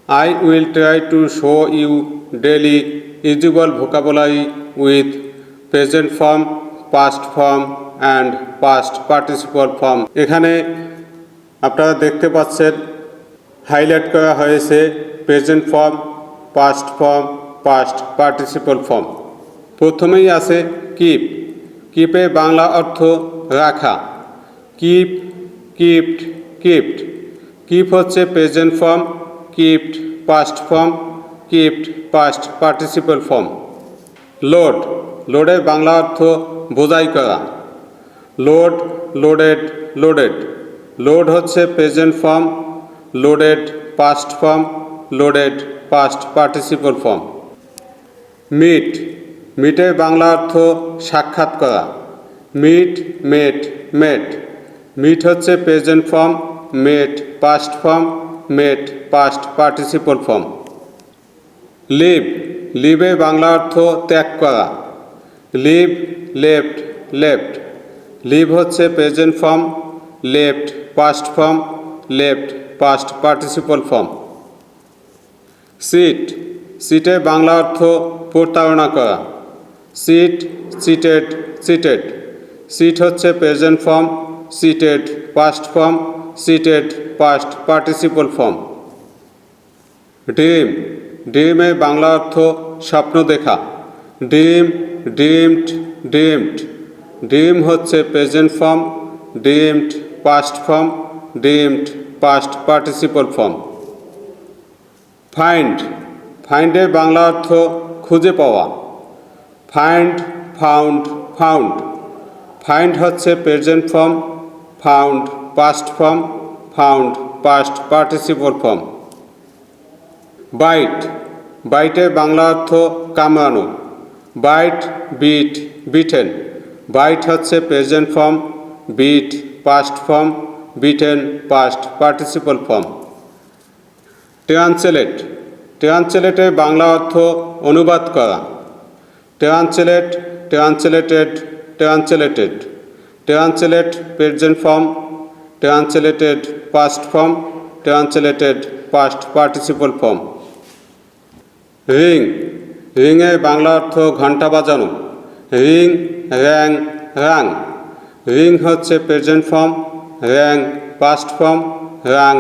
I will try to show you daily usable vocabulary with present form, past form and past participle form. এখানে আপনারা দেখতে পাচ্ছেন highlight করা হয়েছে present form, past form, past participle form. প্রথমেই আছে keep. কিপের বাংলা অর্থ রাখা। Keep, kept, kept. কিপ হচ্ছে present form, kept past form, kept past participle form. Load. লোডের বাংলা অর্থ বোঝাই করা। Load, loaded, loaded. লোড হচ্ছে present form, loaded past form, loaded past participle form. Meet. মিটের বাংলা অর্থ সাক্ষাৎ করা। Meet, met, met. মিট হচ্ছে present form, met past form, met past participle form. Leave. লিভের বাংলা অর্থ ত্যাগ করা। Leave, left, left. লিভ হচ্ছে present form, left past form, left past participle form. Cheat. সিটের বাংলা অর্থ প্রতারণা করা। Cheat, cheated, cheated. সিট হচ্ছে present form, cheated past form, cheated past participle form. Dream. ড্রিমের বাংলা অর্থ স্বপ্ন দেখা। Dream, dreamed, dreamed. ড্রিম হচ্ছে present form, dreamed past form, dreamed past participle form. Find. ফাইন্ডের বাংলা অর্থ খুঁজে পাওয়া। Find, found, found. ফাইন্ড হচ্ছে present form, found past form, found past participle form. Bite. বাইটের বাংলা অর্থ কামড়ানো। Bite, bit, bitten. বাইট হচ্ছে present form, bit past form, bitten past participle form. Translate. ট্রান্সলেটের বাংলা অর্থ অনুবাদ করা। Translate, translated, translated. Translate present form, translated past form, translated past participle form. Ring. রিংয়ের বাংলা অর্থ ঘণ্টা বাজানো। Ring, rang, rung. রিং হচ্ছে present form, rang past form, rung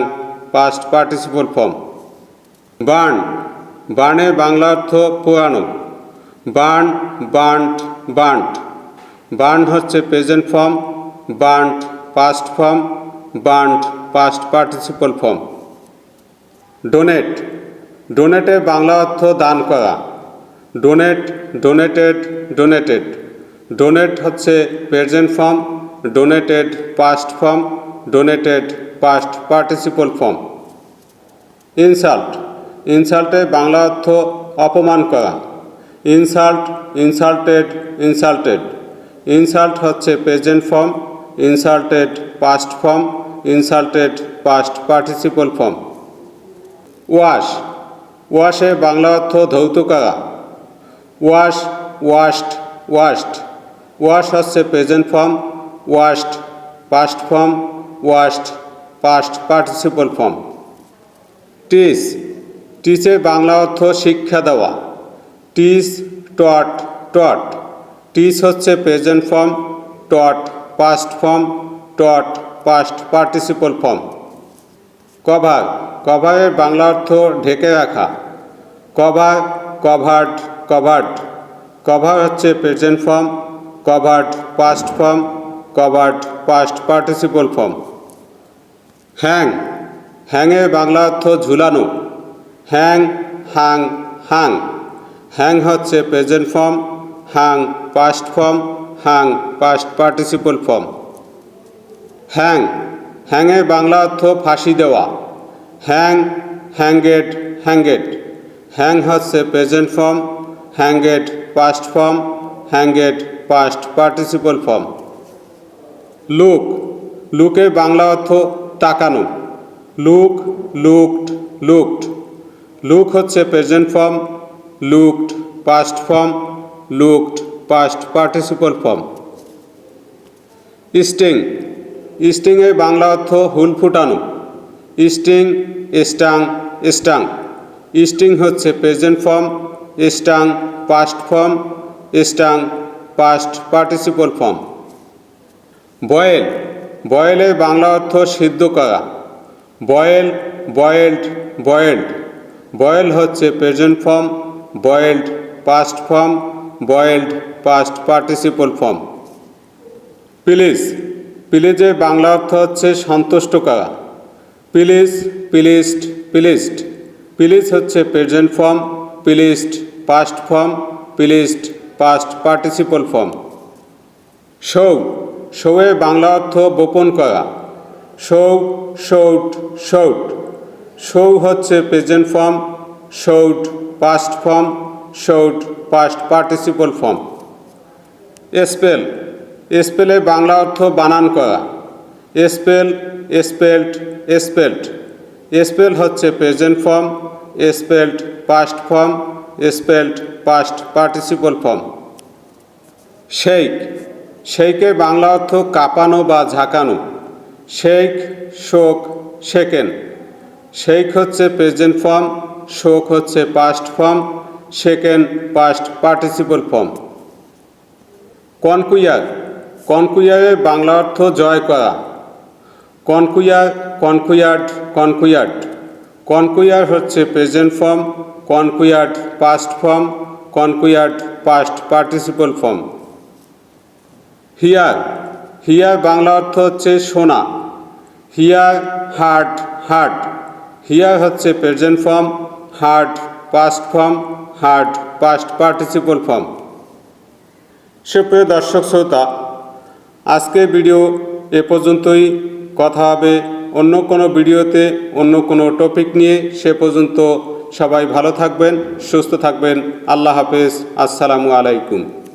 past participle form. Burn. বার্নের বাংলা অর্থ পোড়ানো। Burn, burned, burned. বার্ন হচ্ছে present form, burned past form, burned past participle form. Donate. ডোনেটের বাংলা অর্থ দান করা। Donate, donated, donated. ডোনেট হচ্ছে present form, donated past form, donated past participle form. Insult. ইনসাল্টের বাংলা অর্থ অপমান করা। Insult, insulted, insulted. ইনসাল্ট হচ্ছে present form, insulted past form, insulted past participle form. Wash. ওয়াশের বাংলা অর্থ ধৌত করা। Wash, washed, washed. ওয়াশ হচ্ছে present form, washed past form, washed past participle form. Teach. টিচের বাংলা অর্থ শিক্ষা দেওয়া। Teach, taught, taught. টিচ হচ্ছে present form, taught past form, taught past participle form. Cover. কভারের বাংলা অর্থ ঢেকে রাখা। Cover, covered, covered. কভার হচ্ছে present form, covered past form, covered past participle form. Hang. হ্যাংয়ের বাংলা অর্থ ঝুলানো। Hang, hung, hung. হ্যাং হচ্ছে present form, hung past form, hung past participle form. Hang. হ্যাংয়ের বাংলা অর্থ ফাঁসি দেওয়া। Hang, hanged, hanged. হ্যাং হচ্ছে present form, hanged past form, hanged past participle form. Look. লুকের বাংলা অর্থ তাকানো। Look, looked, looked. লুক হচ্ছে present form, looked past form, looked past participle form. Sting. স্টিংয়ের বাংলা অর্থ হুল ফুটানো। Sting, stung, stung. স্টিং হচ্ছে present form, stung past form, stung past participle form. Boil, বয়েলের বাংলা অর্থ সিদ্ধ করা। Boil, boiled, boiled. বয়েল হচ্ছে present form, boiled past form, boiled past participle form. Please, প্লিজের বাংলা অর্থ হচ্ছে সন্তুষ্ট করা। Please, pleased, pleased. প্লিজ হচ্ছে present form, pleased past form, pleased past participle form. Show, শোয়ের বাংলা অর্থ গোপন করা। Show, showed, showed. শো হচ্ছে present form, showed past form, showed past participle form. Spell, স্পেলের বাংলা অর্থ বানান করা। Spell, spelled, spelled. স্পেল হচ্ছে present form, spelled past form, spelled past participle form. Shake, শেকের Bangla অর্থ কাঁপানো বা ঝাঁকানো। Shake, shook, shaken. শেক হচ্ছে প্রেজেন্ট ফর্ম, শোক হচ্ছে past form, shaken past participle form. Conquer, কনকুয়ারের বাংলা অর্থ জয় করা। Conquer, conquered, conquered. কনকুয়ার হচ্ছে present form, conquered past form, conquered past participle form. Hear, hear Bangla অর্থ হচ্ছে শোনা। Hear, heard, heard. হিয়ার হচ্ছে present form, heard past form, heard past participle form. সুপ্রিয় দর্শক শ্রোতা, আজকের ভিডিও এ পর্যন্তই। কথা হবে অন্য কোনো ভিডিওতে, অন্য কোনো টপিক নিয়ে। সে পর্যন্ত সবাই ভালো থাকবেন, সুস্থ থাকবেন। আল্লাহ হাফেজ। আসসালামু আলাইকুম।